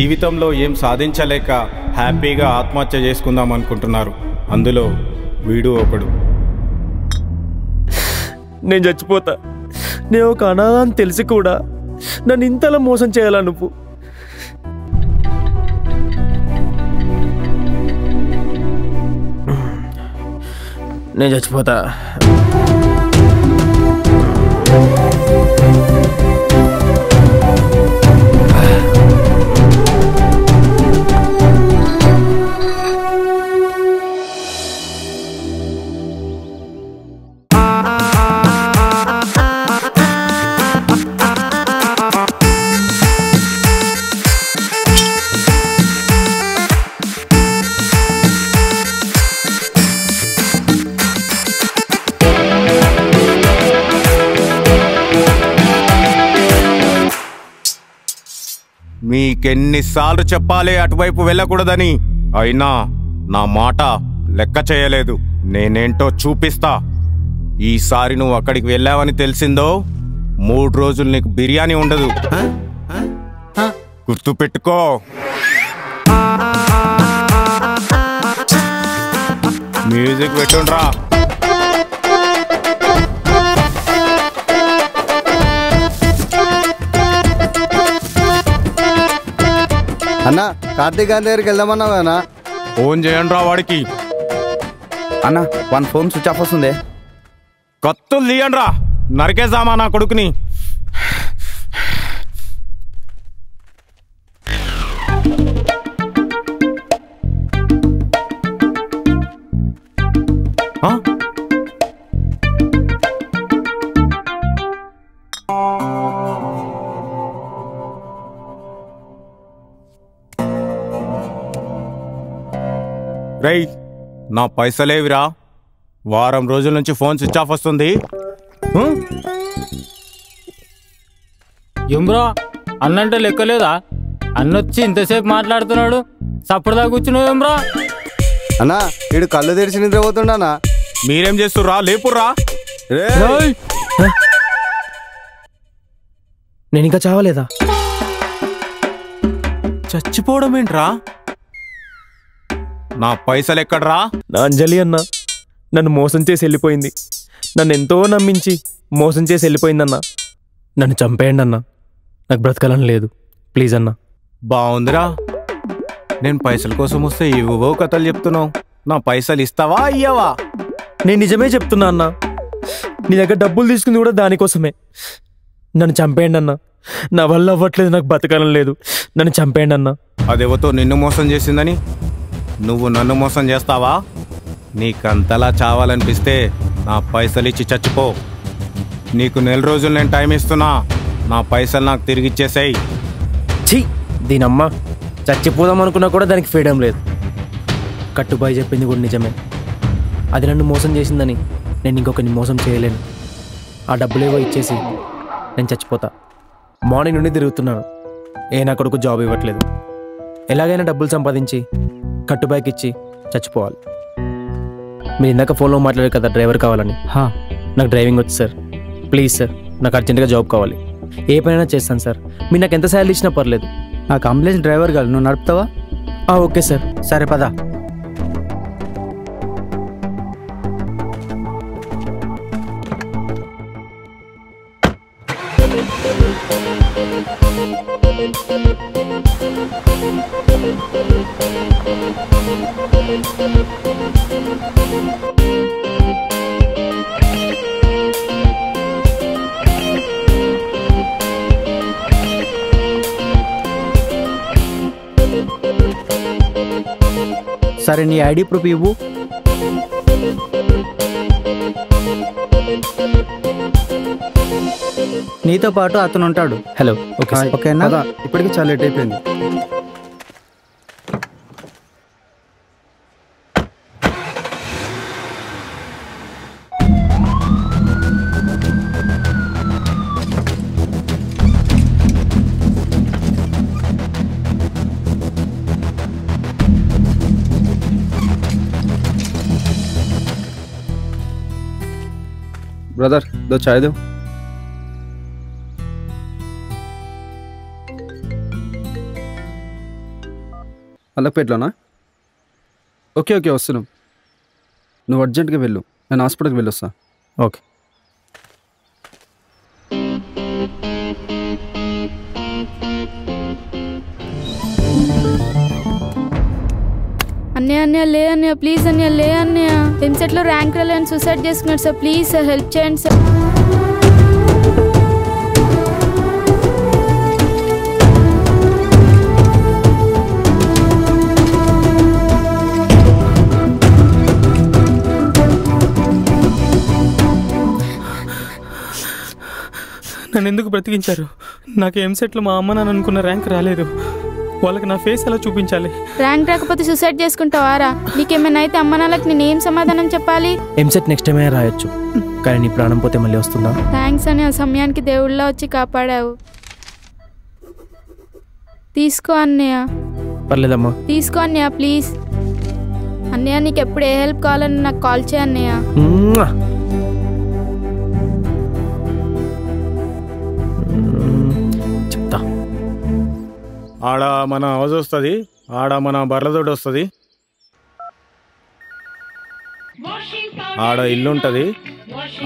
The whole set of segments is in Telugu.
జీవితంలో ఏం సాధించలేక హ్యాపీగా ఆత్మహత్య చేసుకుందాం అనుకుంటున్నారు. అందులో వీడు ఒకడు. నేను చచ్చిపోతా. నేను ఒక అనాథ అని తెలిసి కూడా నన్ను ఇంతలా మోసం చేయాలా నువ్వు? నేను చచ్చిపోతా. మీకెన్నిసార్లు చెప్పాలి అటువైపు వెళ్ళకూడదని? అయినా నా మాట లెక్క చేయలేదు. నేనేంటో చూపిస్తా. ఈసారి నువ్వు అక్కడికి వెళ్ళావని తెలిసిందో 3 రోజులు నీకు బిర్యానీ ఉండదు. గుర్తుపెట్టుకో. మ్యూజిక్ పెట్టుండ్రా. అన్నా, కార్తీక్ గారి దగ్గరికి వెళ్దామన్నావు అన్నా. ఫోన్ చేయండి రా వాడికి. అన్నా, వన్ ఫోన్ స్విచ్ ఆఫ్ వస్తుంది. కత్తులు తీయండి రా, నరికేసామా నా కొడుకుని. రేయ్, నా పైసలేవిరా? వారం రోజుల నుంచి ఫోన్ స్విచ్ ఆఫ్ వస్తుంది. ఏమ్రా, అన్నంటే లెక్కలేదా? అన్నొచ్చి ఇంతసేపు మాట్లాడుతున్నాడు, సప్పుడుదా కూర్చున్నావు ఏమ్రా? అన్నా, వీడు కళ్ళు తెరిచి నిద్రపోతుండనా? మీరేం చేస్తుర్రా? లేపుర్రా. నేను ఇంకా చావలేదా? చచ్చిపోవడం ఏంట్రా? నా పైసలు ఎక్కడ్రా? నా అంజలి అన్న నన్ను మోసం చేసి వెళ్ళిపోయింది. నన్ను ఎంతో నమ్మించి మోసం చేసి వెళ్ళిపోయిందన్న. నన్ను చంపేయండి అన్న, నాకు బ్రతకాలని లేదు. ప్లీజ్ అన్న. బాగుందిరా, నేను పైసల కోసం వస్తే ఇవ్వవో కథలు చెప్తున్నావు. నా పైసలు ఇస్తావా అయ్యావా? నేను నిజమే చెప్తున్నా అన్న. నీ దగ్గర డబ్బులు తీసుకుంది కూడా దానికోసమే. నన్ను చంపేయండి అన్న, నా వల్ల అవ్వట్లేదు, నాకు బతకాలని లేదు. నన్ను చంపేయండి అన్న. అదేవతో నిన్ను మోసం చేసిందని నువ్వు నన్ను మోసం చేస్తావా? నీకంతలా చావాలనిపిస్తే నా పైసలు ఇచ్చి చచ్చిపో. నీకు 4 రోజులు నేను టైం ఇస్తున్నా. నా పైసలు నాకు తిరిగి ఇచ్చేసేయ్. ఛీ, దీనమ్మ, చచ్చిపోదాం అనుకున్నా కూడా దానికి ఫ్రీడమ్ లేదు. కట్టుబాయి చెప్పింది కూడా నిజమే. అది నన్ను మోసం చేసిందని నేను ఇంకొకరిని మోసం చేయలేను. ఆ డబ్బులేవో ఇచ్చేసి నేను చచ్చిపోతా. మార్నింగ్ నుండి తిరుగుతున్నాను, నా కొడుకు జాబ్ ఇవ్వట్లేదు. ఎలాగైనా డబ్బులు సంపాదించి కట్టుబాయికి ఇచ్చి చచ్చిపోవాలి. మీరు ఇందాక ఫోన్లో మాట్లాడారు కదా డ్రైవర్ కావాలని. నాకు డ్రైవింగ్ వచ్చు సార్. ప్లీజ్ సార్, నాకు అర్జెంటుగా జాబ్ కావాలి. ఏ పనైనా చేస్తాను సార్. మీరు నాకు ఎంత శాలరీ ఇచ్చినా పర్లేదు. నాకు అంబులెన్స్ డ్రైవర్ కాదు, నువ్వు నడుపుతావా? Okay sir. సరే పదా. సరే, నీ ఐడి ప్రూఫ్ ఇవ్వు. నీతో పాటు అతను ఉంటాడు. హలో. ఓకే ఓకేనా? ఇప్పటికీ చాలా లేట్ అయిపోయింది. ब्रदर दो चाय दो। అల్లపేటలోనా? ఓకే ఓకే వస్తున్నాం. నువ్వు అర్జెంట్గా వెళ్ళు, నేను హాస్పిటల్కి వెళ్ళొస్తా. ఓకే. అన్నయ్య లే అన్నయ్య, ప్లీజ్ అన్నయ్య లే అన్నయ్య. ఎంసెట్లో ర్యాంక్ రాలేని సూసైడ్ చేసుకున్నాడు సార్. ప్లీజ్ సార్ హెల్ప్ చేయండి సార్. నన్ను ఎందుకు బ్రతికించారు? నాకు ఎంసెట్లో మా అమ్మ నాన్న అనుకున్న ర్యాంక్ రాలేదు. వాళ్ళకి నా ఫేస్ ఎలా చూపించాలి? ర్యాంక్ రాకపోతే సూసైడ్ చేసుకుంటావారా? నీకేమైనా అయితే అమ్మ నాన్నకి నేనేం సమాధానం చెప్పాలి? ఎంసెట్ నెక్స్ట్ టైం రాయొచ్చు, కానీ నీ ప్రాణం పోతే మళ్ళీ వస్తుందా? థ్యాంక్స్ అని ఆ సమయానికి దేవుళ్ళ వచ్చి కాపాడావు. తీసుకో అన్నయ్య. పర్లేదమ్మా. తీసుకో అన్నయ్య ప్లీజ్. అన్నయ్య నీకు ఎప్పుడు ఏ హెల్ప్ కావాలని నాకు కాల్ చేయ అన్నయ్య. చెప్తా. ఆడ మన హౌస్ వస్తుంది, ఆడ మన బర్రదొడ్డి వస్తుంది, ఆడ ఇల్లు ఉంటుంది,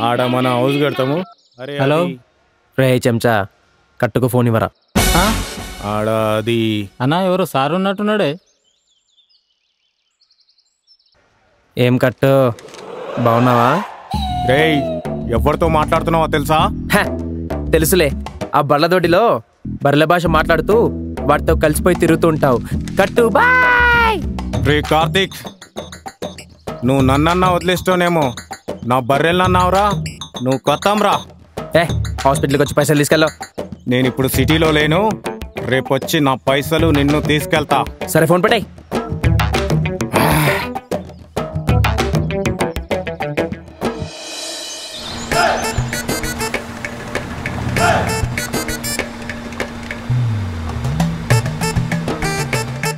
ఆడ మన హౌస్ కడతాము. అరే హలో రే చెంచా, కట్టుకు ఫోన్ ఇవ్వరా? ఆడ అది అన్నా ఎవరో సార్ ఉన్నట్టున్నాడే. ఏం కట్టు, బాగున్నావా? రేయ్ ఎవరితో మాట్లాడుతున్నావో తెలుసా? తెలుసులే, ఆ బళ్ళదొడ్డిలో బర్రెల భాష మాట్లాడుతూ వాటితో కలిసిపోయి తిరుగుతూ ఉంటావు. కట్టు బాయ్. రే కార్తీక్, నువ్వు నన్నన్నా వదిలేస్తానేమో, నా బర్రెలన్నావురా, నువ్వు కొత్తాంరా. హాస్పిటల్కి వచ్చి పైసలు తీసుకెళ్ళావు. నేను ఇప్పుడు సిటీలో లేను, రేపొచ్చి నా పైసలు నిన్ను తీసుకెళ్తా. సరే ఫోన్ పెట్టాయి.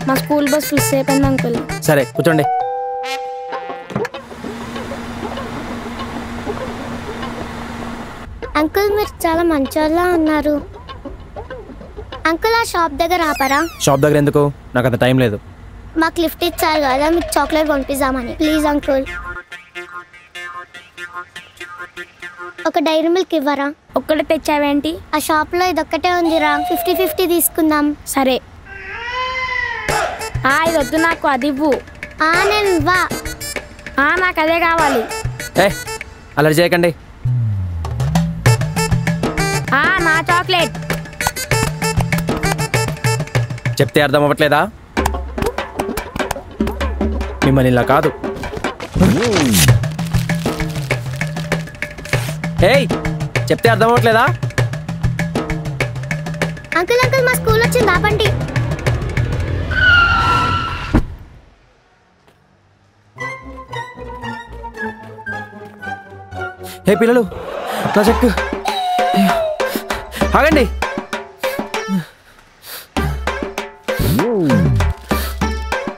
మా స్కూల్ బస్ మిస్ అయిపోయింది అంకుల్. సరే కూర్చోండి. అంకుల్ మీరు చాలా మంచోళ్ళ ఉన్నారు. అంకుల్ ఆ షాప్ దగ్గర ఆపరా? షాప్ దగ్గర ఎందుకు? నాకు అంత టైం లేదు. మాకు లిఫ్ట్ ఇచ్చారు కదా, మీకు చాక్లెట్ కొనిపిద్దామని. ప్లీజ్ అంకుల్, ఒక డైరీ మిల్క్ ఇవ్వరా? ఒక్కడే తెచ్చావేంటి? ఆ షాప్ లో ఇదొక్కటే ఉందిరా, 50-50 తీసుకుందాం. సరే. ఇది వద్దు నాకు, అది ఇవ్వు. నేను ఇవ్వా. నాకు అదే కావాలి. అలా చేయకండి. నా చాక్లెట్. చెప్తే అర్థం అవ్వట్లేదా? మిమ్మల్ని ఇలా కాదు. చెప్తే అర్థం అవ్వట్లేదా? అంకుల్ అంకుల్ మా స్కూల్ వచ్చింది, ఆపండి. పిల్లలు నా చెక్ ఆగండి.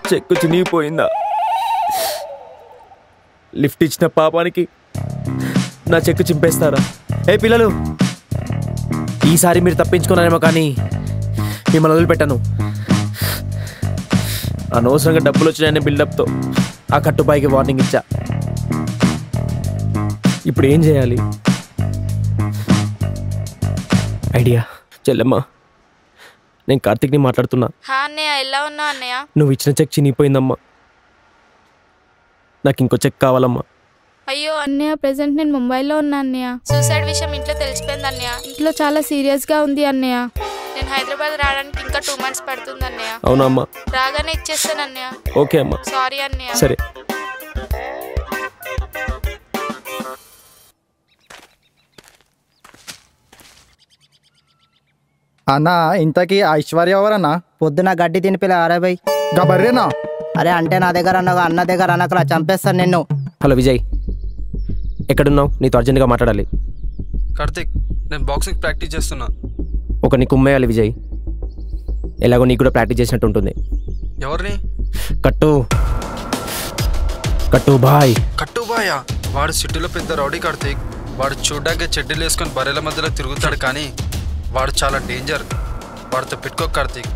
చెక్కు చినిగిపోయిందా? లిఫ్ట్ ఇచ్చిన పాపానికి నా చెక్కు చింపేస్తారా? పిల్లలు, ఈసారి మీరు తప్పించుకున్నారేమో కానీ మిమ్మల్ని వదిలిపెట్టాను. అనవసరంగా డబ్బులు వచ్చినాయనే బిల్డప్తో ఆ కట్టుబాయికి వార్నింగ్ ఇచ్చా. ఇప్పుడు ఏం చేయాలి? ఐడియా. చెల్లెమ్మా, నేను కార్తీక్ని మాట్లాడుతున్నా. అన్నయ్య ఎలా ఉన్నావు అన్నయ్య? నువ్వు ఇచ్చిన చెక్ చినిగిపోయిందమ్మా, నాకు ఇంకో చెక్ కావాలమ్మా. అయ్యో అన్నయ్య, ప్రెసెంట్ నేను ముంబైలో ఉన్నా అన్నయ్య. సూసైడ్ విషయం ఇంట్లో తెలిసిపోయింది అన్నయ్య. ఇంట్లో చాలా సీరియస్ గా ఉంది అన్నయ్య. నేను హైదరాబాద్ రావడానికి ఇంకా 2 months పడుతుంది అన్నయ్య. అవునా అమ్మా? రాగానే ఇచ్చేస్తాను అన్నయ్య. ఓకే అమ్మా. సారీ అన్నయ్య. సరే. అన్నా ఇంతకీ ఐశ్వర్య ఎవరన్నా? పొద్దున గడ్డి తినిపిలే అరేబై గబర్రేనా? అరే అంటే నా దగ్గర అన్నగా అన్న దగ్గర అనకరా, చంపేస్తాను నిన్ను. హలో విజయ్, ఎక్కడున్నావు? నీతో అర్జెంట్గా మాట్లాడాలి. కార్తీక్, నేను బాక్సింగ్ ప్రాక్టీస్ చేస్తున్నా. ఒకరిని కుమ్మేయాలి విజయ్, ఎలాగో నీకు కూడా ప్రాక్టీస్ చేసినట్టు ఉంటుంది. ఎవరిని? కట్టు కట్టు బాయ్. కట్టు బాయా? వాడు సిటీలో పెద్ద రౌడీ కార్తీక్. వాడు చూడ్డానికి చెడ్డీలు వేసుకొని బర్రెల మధ్యలో తిరుగుతాడు, కానీ వాడు చాలా డేంజర్. వాడితో పెట్టుకో కార్తీక్.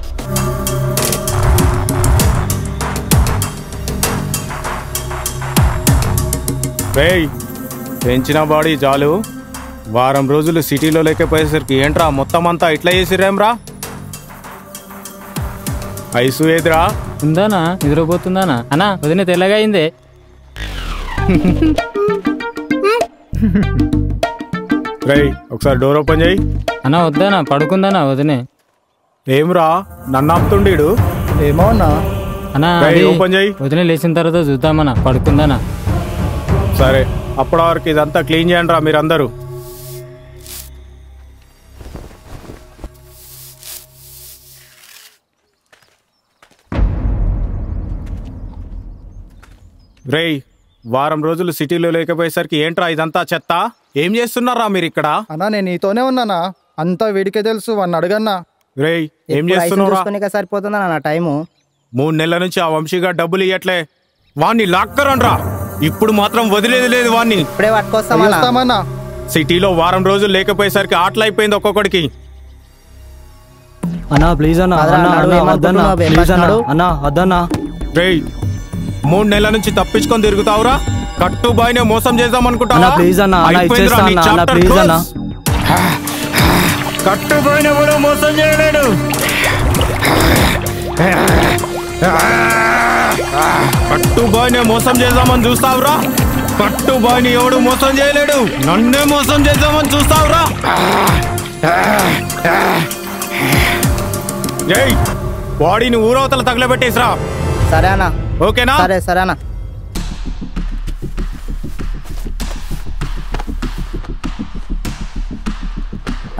రేయ్ పెంచిన బాడీ చాలు, వారం రోజులు సిటీలో లేకపోయేసరికి ఏంట్రా మొత్తం అంతా ఇట్లా చేసిర్రేమ్రా? ఐసు ఏదిరా? ఉందానా నిద్రపోతుందానా? అన్నా వదిన తెల్లగా అయిందే. రేయ్ ఒకసారి డోర్ ఓపెన్ చేయి. అన్నా వద్దానా పడుకుందానా వదినే? ఏమ్రా నన్ను ఆపుతుండీడు? ఏమో అన్నా. అన్నా రేయ్, అది ఓపెన్ చేయి. వదిన లేచిన తర్వాత చూద్దామన్నా, పడుకుందానా? సరే అప్పటి వరకు ఇదంతా క్లీన్ చేయండి రా మీరందరూ. రేయ్ వారం రోజులు సిటీలో లేకపోయేసరికి ఏంట్రా ఇదంతా చెత్త? ఏం చేస్తున్నారా మీరు ఇక్కడ? అన్నా నేను నీతోనే ఉన్నానా, అంతా వీడికే తెలుసు, వాడిని అడగన్నా. రేయ్ ఏం చేస్తున్నావురా? సరిపోతుందా నా టైము? 3 నెలల నుంచి ఆ వంశీగా డబ్బులు ఇయ్యట్లే, వాణ్ణి లాక్కరండ్రా. ఇప్పుడు మాత్రం వదిలేదు లేదు వాణ్ణి. ఇప్పుడే పట్టుకొస్తామన్నా. వస్తామన్నా. సిటీలో వారం రోజులు లేకపోయేసరికి ఆటలైపోయింది ఒక్కొక్కడికి. అన్నా ప్లీజ్ అన్నా, అదరా, అన్నా, నడు, అన్నా, ఏమనుకుంటున్నావు? వద్దన్నా, ప్లీజ్ అన్నా, నడు. అన్నా వద్దన్నా. రేయ్ 3 నెలల నుంచి తప్పించుకొని తిరుగుతావురా? కట్టుబాయినే మోసం చేద్దాం అన్నా అనుకుంటావా? ప్లీజ్ అన్నా, అన్నా అయిపోయిందిరా ఇచ్చేస్తా నీ అన్నా, అన్నా chapter ప్లీజ్ close. అన్నా. కట్టుబాయిన కూడా మోసం చేయలేడు. కట్టుబాయినే మోసం చేద్దామని చూస్తావురా? కట్టుబాయిని ఎవడు మోసం చేయలేడు, నన్నే మోసం చేద్దామని చూస్తావురా? ఏయ్ బాడీని ఊరవతల తగలబెట్టేసిరా. సరే అన్నా. ఓకేనా? సరే సరే అన్నా.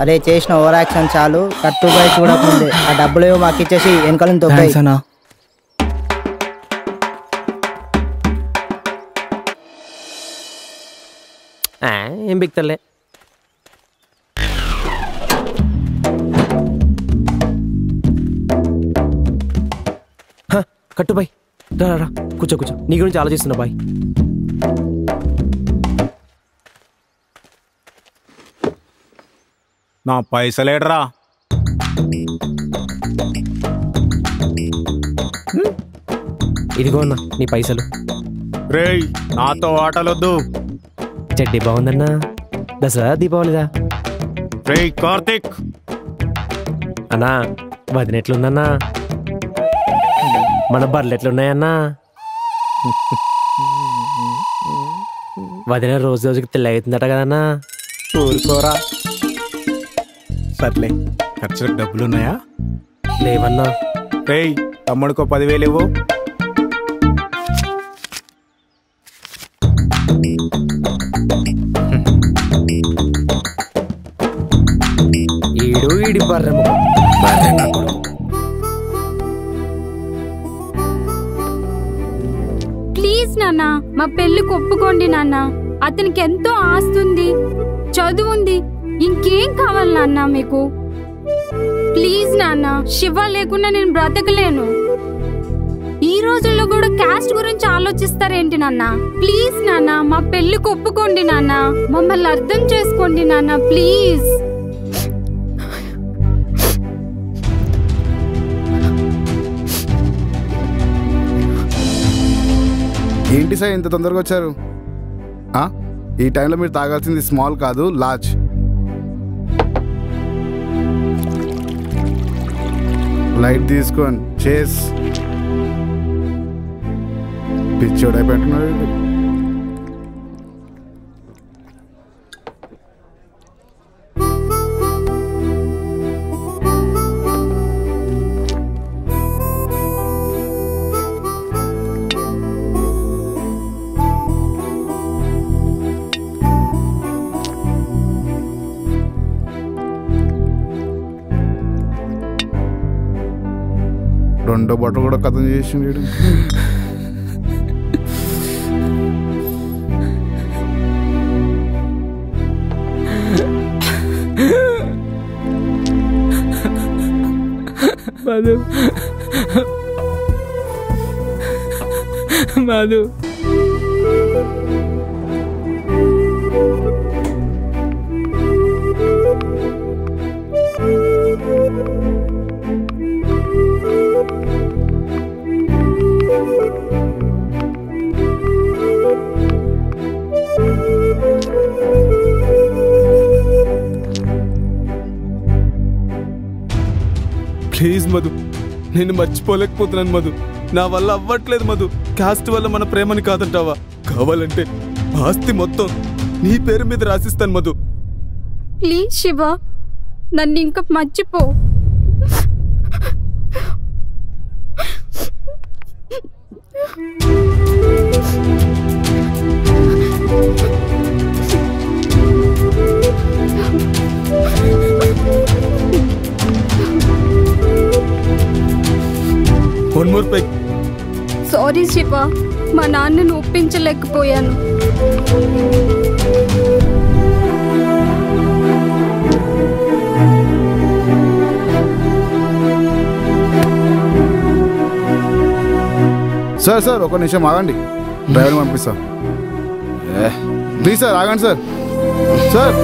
అరే చేసిన ఓవర్ యాక్షన్ చాలు, కట్టుబడి చూడకుండే ఆ డబ్బులు మాకు ఇచ్చేసి వెనకాలని తొక్కాయి. థాంక్స్ అన్నా. ఏం బిక్తలే. కట్టు బాయ్, రా కూర్చో కూర్చో, నీ గురించి ఆలోచిస్తున్నా బాయ్. నా పైసలేడరా? ఇదిగో అన్నా నీ పైసలు. రేయ్ నాతో ఆటలొద్దు. చెడ్డీ బాగుందన్నా, దసరా దీపావళిదా? రేయ్ కార్తిక్, అన్నా వదిన ఎట్లుందన్నా? మన బర్రెలు ఎట్లున్నాయన్నా? వదిన రోజు రోజుకి తెల్లవుతుందట కదన్నా. ఊరుకోరా. సర్లే ఖర్చులకు డబ్బులున్నాయా? లేవన్నా. రేయ్ తమ్ముడికో 10,000 ఇవ్వు. ఈడి బర్రె ప్లీజ్ నాన్న మా పెళ్లికి ఒప్పుకోండి నాన్న. అతనికి ఎంతో ఆస్తుంది, చదువుంది, ఇంకేం కావాలి నాన్న మీకు? ప్లీజ్ నాన్న, శివ లేకుండా నేను బ్రతకలేను. ఈ రోజుల్లో కూడా క్యాస్ట్ గురించి ఆలోచిస్తారేంటి నాన్న? ప్లీజ్ నాన్న మా పెళ్లికి ఒప్పుకోండి నాన్న. మమ్మల్ని అర్థం చేసుకోండి నాన్న ప్లీజ్. ఏంటి సార్ ఇంత తొందరగా వచ్చారు? ఈ టైంలో మీరు తాగాల్సింది స్మాల్ కాదు, లార్జ్. లైట్ తీసుకోండి. చేస్ పిచ్చోడైపోతున్నాడు. రెండో బట్ట కూడా కథం చేసిండు. మధు మధు ప్లీజ్ మధు, నేను మర్చిపోలేకపోతున్నాను మధు. నా వల్ల అవ్వట్లేదు మధు. కాస్ట్ వల్ల మన ప్రేమని కాదంటావా? కావాలంటే ఆస్తి మొత్తం నీ పేరు మీద రాసిస్తాను మధు. ప్లీజ్ శివ, నన్ను ఇంకా మర్చిపో. One more peg. Sorry Shiva, మా నాన్నను ఒప్పించలేకపోయాను. సార్ సార్ ఒక నిమిషం ఆగండి, డ్రైవర్ పంపిస్తా. ప్లీజ్ సార్ ఆగండి సార్. సార్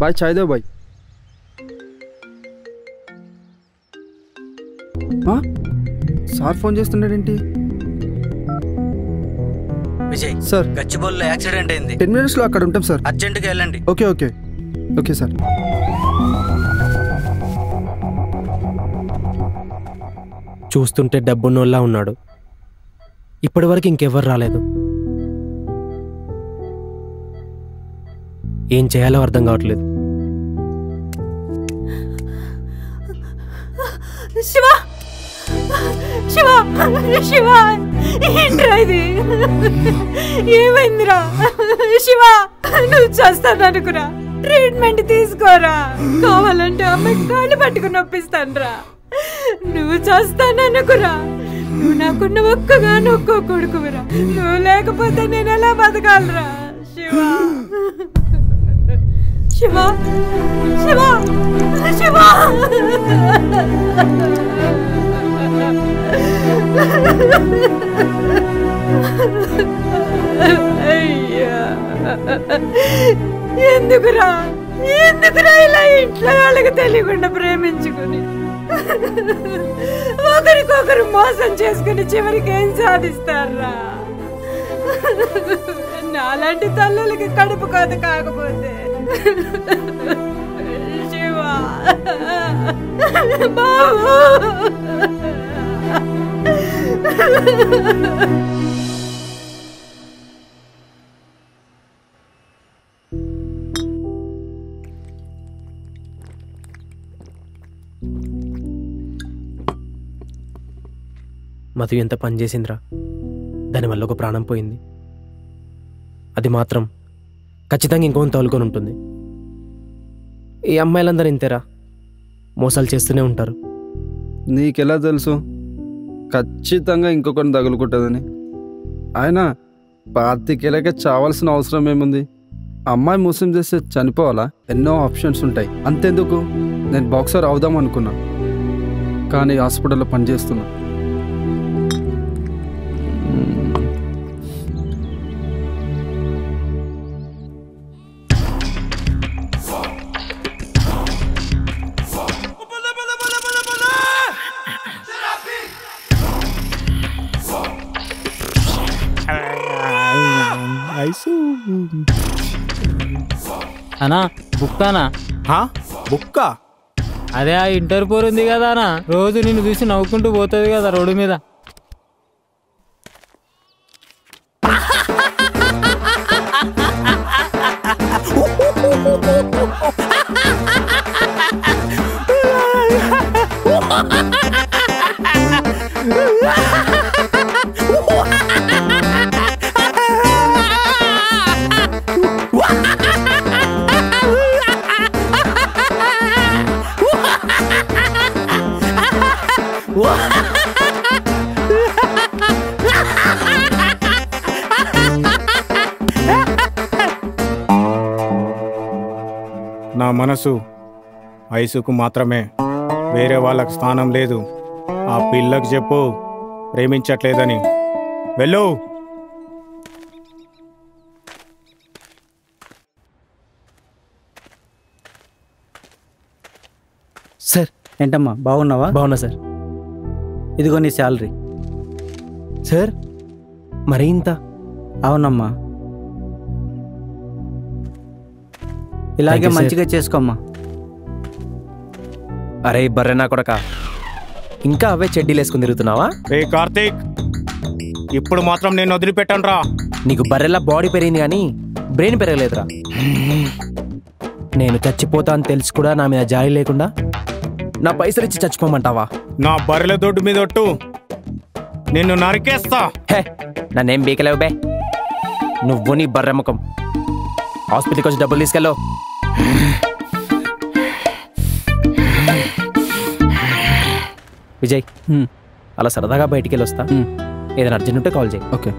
బాయ్, చాయ్ దో బాయ్. సార్ ఫోన్ చేస్తున్నాడేంటి? విజయ్ సార్, గచ్చిబౌలిలో యాక్సిడెంట్ అయింది. 10 minutesలో అక్కడ ఉంటాం సార్. అర్జెంటుగా వెళ్ళండి. Okay okay okay sir. చూస్తుంటే డబ్బున్నోళ్ళ ఉన్నాడు. ఇప్పటి వరకు ఇంకెవ్వరు రాలేదు. ఏం చేయాలో అర్థం కావట్లేదు. శివ శివ శివ, ఏంట్రా ఇది? ఏమైందిరా శివ? నువ్వు చేస్తాననుకురా, ట్రీట్మెంట్ తీసుకోరా. కావాలంటే అమ్మాయి కాళ్ళు పట్టుకుని నొప్పిస్తానురా. నువ్వు చేస్తాననుకురా. నువ్వు నాకున్న ఒక్కగానొక్క కొడుకురా. నువ్వు లేకపోతే నేను ఎలా బతకాలరా శివ? శివ శివ శివ, అయ్యా, ఎందుకురా ఎందుకురా ఇలా ఇంట్లో వాళ్ళకి తెలియకుండా ప్రేమించుకుని ఒకరికొకరు మోసం చేసుకుని చివరికి ఏం సాధిస్తారా? నాలాంటి తల్లులకి కడుపు కోత కాకపోతే శివ బాబు. మధు ఎంత పని చేసిందిరా, దానివల్ల ఒక ప్రాణం పోయింది. అది మాత్రం ఖచ్చితంగా ఇంకొంత తోలుకొని ఉంటుంది. ఈ అమ్మాయిలందరూ ఇంతేరా, మోసాలు చేస్తూనే ఉంటారు. నీకెలా తెలుసు ఖచ్చితంగా ఇంకొకరిని తగులుకుంటుందని? ఆయన పార్టీకెళ్ళక చావాల్సిన అవసరం ఏముంది? అమ్మాయి మోసం చేస్తే చనిపోవాలా? ఎన్నో ఆప్షన్స్ ఉంటాయి. అంతెందుకు, నేను బాక్సర్ అవుదాం అనుకున్నా, కానీ హాస్పిటల్లో పనిచేస్తున్నా. అనా బుక్కానా? బుక్కా? అదే ఆ ఇంటర్పోర్ ఉంది కదా అనా, రోజు నిన్ను చూసి నవ్వుకుంటూ పోతుంది కదా రోడ్డు మీద. నా మనసు ఐసుకు మాత్రమే, వేరే వాళ్ళకు స్థానం లేదు. ఆ పిల్లకు చెప్పు ప్రేమించట్లేదని. వెళ్ళు. సార్ ఏంటమ్మా, బాగున్నావా? బాగున్నా సార్. ఇదిగో నీ శాలరీ. సార్ మరి ఇంత? అవునమ్మా, ఇలాగే Thank you, మంచిగా చేసుకోమ్మా. అరే బర్రె నా కొడక, ఇంకా అవే చెడ్డీలు వేసుకుని తిరుగుతున్నావా? రే కార్తీక్, ఇప్పుడు మాత్రం నేను వదిలిపెట్టాను రా. నీకు బర్రెలా బాడీ పెరిగింది కానీ బ్రెయిన్ పెరగలేదురా. నేను చచ్చిపోతా అని తెలిసి కూడా నా మీద జాలి లేకుండా నా పైసలు ఇచ్చి చచ్చిపోమంటావా? నా బర్రెల దొడ్డు మీద ఒట్టు, నిన్ను నరికేస్తా. హే, నన్నేం బీకలేవు బే. నువ్వు నీ బర్రె ముఖం హాస్పిటల్కి వచ్చి డబ్బులు తీసుకెళ్ళు. విజయ్, అలా సరదాగా బయటికి వెళ్ళి వస్తా. ఏదైనా అర్జెంట్ ఉంటే కాల్ చేయి. ఓకే.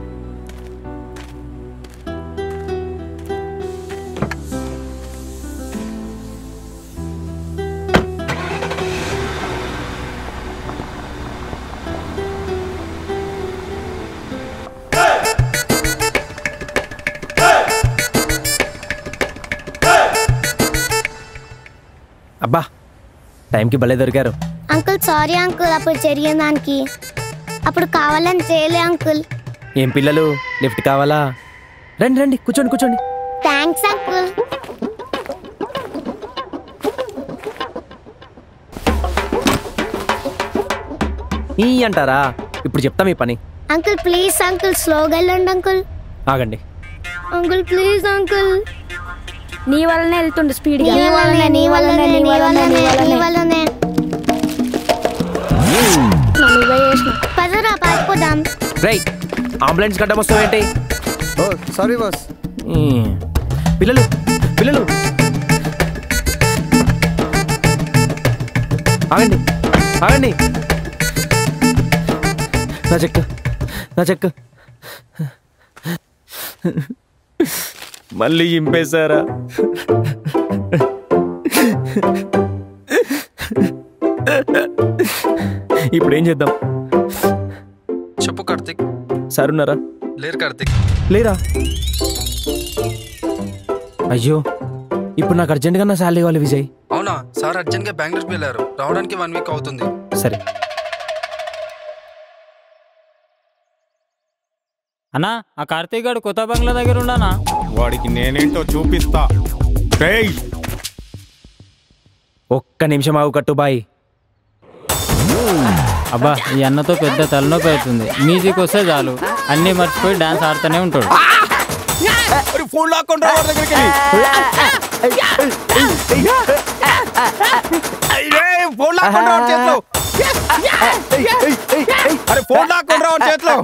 అబ్బా, టైంకి భలే దొరికారు. అంకుల్ సారీ అంకుల్, అప్పుడు జరిగిన దానికి. అప్పుడు కావాలని చేయలే అంకుల్. ఏం పిల్లలు, లిఫ్ట్ కావాలా? రండి రండి, కూర్చోండి కూర్చోండి. Thanks uncle. ఈ అంటారా? ఇప్పుడు చెప్తా మీ పని. అంకుల్ ప్లీజ్ అంకుల్, స్లోగా వెళ్ళండి అంకుల్. ఆగండి. Uncle please uncle. నీ వల్లనే వెళ్తుండే స్పీడ్. పదరా పారిపోదాం. రైట్, అంబులెన్స్ గడ్డం వస్తావేంటి? ఓ సారీ బాస్. పిల్లలు పిల్లలు ఆగండి ఆగండి. నా చెక్ నా చెక్. మళ్ళీ ఇంపేశారా? ఇప్పుడు ఏం చేద్దాం? చెప్పు కార్తిక్. సార్ ఉన్నారా? లేరు కార్తిక్. లేరా? అయ్యో, ఇప్పుడు నాకు అర్జెంట్గా నా శాలరీ ఇవ్వాలి విజయ్. అవునా? సార్ అర్జెంట్గా బెంగళూరుకి వెళ్ళారు, రావడానికి 1 వీక్ అవుతుంది. సరే అన్నా, ఆ కార్తీక్ గారు కొత్త బంగ్లా దగ్గర ఉన్నానా? వాడికి నేనేంటో చూపిస్తా. ఒక్క నిమిషం ఆగు కట్టుబాయ్. అబ్బా, ఈ అన్నతో పెద్ద తలనొప్పి అవుతుంది. మ్యూజిక్ వస్తే చాలు అన్నీ మర్చిపోయి డాన్స్ ఆడుతూనే ఉంటాడు. ఫోన్ లాక్కుండా వాడి దగ్గరికి ఫోన్ లాక్కుండా వాడి చేతిలో. అరే ఫోన్ లాక్కుండా వాడి చేతిలో.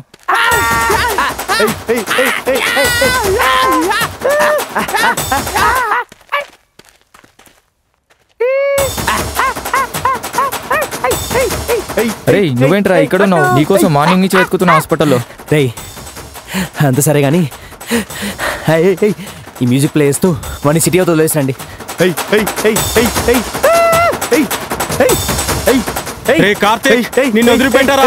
అరే నువ్వేంట్రా ఇక్కడ ఉన్నావు? నీకోసం మార్నింగ్ నుంచి వెతుకుతున్నా హాస్పిటల్లో. రేయ్ అంత సరే కానీ ఈ మ్యూజిక్ ప్లే చేస్తూ వాడిని సిటీ అవుతుంది వదిలేసిరండి. కార్తీక్, నిన్ను వదిలిపెట్టారా?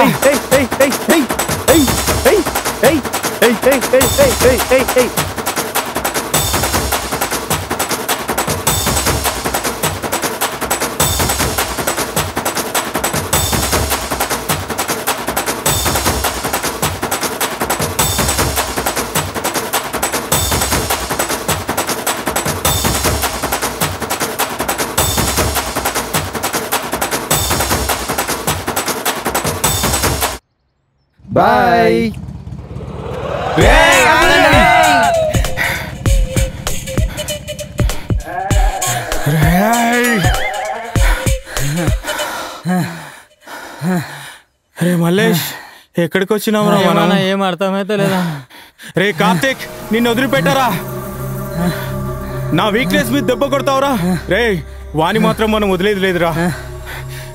బాయ్. అరే మల్లేష్, ఎక్కడికి వచ్చినావు రా? ఏం అర్థమైతే లేదా? రే కార్తీక్, నిన్ను వదిలిపెట్టారా? నా వీక్నెస్ మీద దెబ్బ కొడతావురా? రే వాణి మాత్రం మనం వదిలేది లేదురా.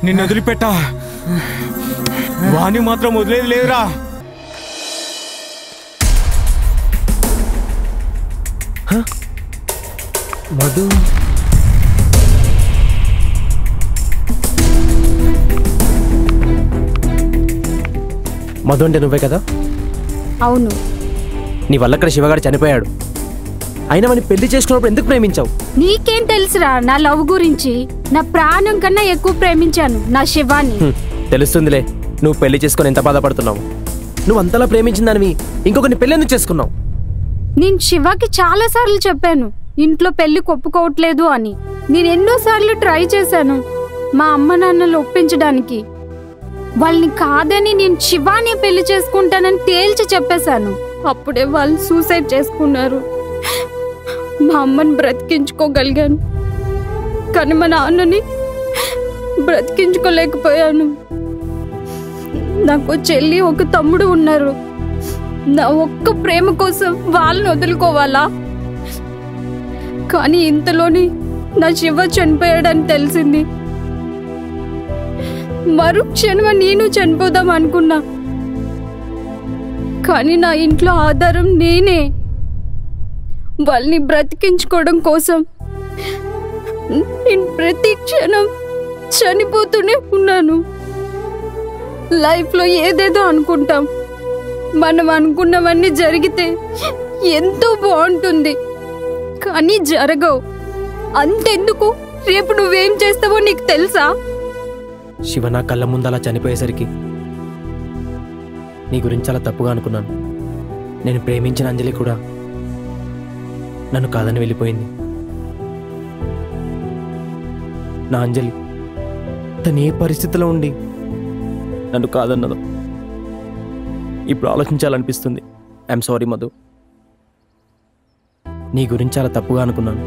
నిన్ను వదిలిపెట్టా, వాణి మాత్రం వదిలేది లేదురా. మధు మధు అంటే నువ్వే కదా? అవును. నీ వల్ల అక్కడ శివగాడు చనిపోయాడు. అయినా వాడిని పెళ్లి చేసుకున్నప్పుడు ఎందుకు ప్రేమించావు? నీకేం తెలుసురా నా లవ్ గురించి? నా ప్రాణం కన్నా ఎక్కువ ప్రేమించాను నా శివాన్ని. తెలుస్తుందిలే, నువ్వు పెళ్లి చేసుకొని ఎంత బాధపడుతున్నావు. నువ్వు అంతలా ప్రేమించిన దానివి ఇంకొకరిని పెళ్ళెందుకు చేసుకున్నావు? నేను శివకి చాలా సార్లు చెప్పాను ఇంట్లో పెళ్లి ఒప్పుకోవట్లేదు అని. నేను ఎన్నోసార్లు ట్రై చేశాను మా అమ్మ నాన్నలు ఒప్పించడానికి. వాళ్ళని కాదని నేను శివాని పెళ్లి చేసుకుంటానని తేల్చి చెప్పేశాను. అప్పుడే వాళ్ళు సూసైడ్ చేసుకున్నారు. మా అమ్మని బ్రతికించుకోగలిగాను, కానీ మా నాన్నని బ్రతికించుకోలేకపోయాను. నాకు చెల్లి ఒక తమ్ముడు ఉన్నారు. నా ఒక్క ప్రేమ కోసం వాళ్ళని వదులుకోవాలా? కానీ ఇంతలోని నా శివ చనిపోయాడని తెలిసింది. మరుక్షణం నేను చనిపోదాం అనుకున్నా, కానీ నా ఇంట్లో ఆధారం నేనే. వాళ్ళని బ్రతికించుకోవడం కోసం నేను ప్రతి క్షణం చనిపోతూనే ఉన్నాను. లైఫ్లో ఏదేదో అనుకుంటాం, మనం అనుకున్నవన్నీ జరిగితే ఎంతో బాగుంటుంది, కానీ జరగవు. అంతెందుకు, రేపు నువ్వేం చేస్తావో నీకు తెలుసా? శివ నా కళ్ళ ముందు అలా చనిపోయేసరికి నీ గురించి చాలా తప్పుగా అనుకున్నాను. నేను ప్రేమించిన అంజలి కూడా నన్ను కాదని వెళ్ళిపోయింది. నా అంజలి తను ఏ పరిస్థితిలో ఉండి నన్ను కాదన్నదో ఇప్పుడు ఆలోచించాలనిపిస్తుంది. ఐఎమ్ సారీ మధు, నీ గురించి చాలా తప్పుగా అనుకున్నాను.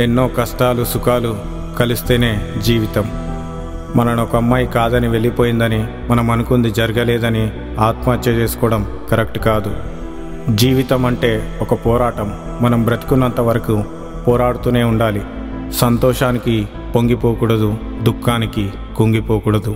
ఎన్నో కష్టాలు సుఖాలు కలిస్తేనే జీవితం. మనను ఒక అమ్మాయి కాదని వెళ్ళిపోయిందని, మనం అనుకుంది జరగలేదని ఆత్మహత్య చేసుకోవడం కరెక్ట్ కాదు. జీవితం అంటే ఒక పోరాటం. మనం బ్రతుకున్నంత వరకు పోరాడుతూనే ఉండాలి. సంతోషానికి పొంగిపోకూడదు, దుఃఖానికి కుంగిపోకూడదు.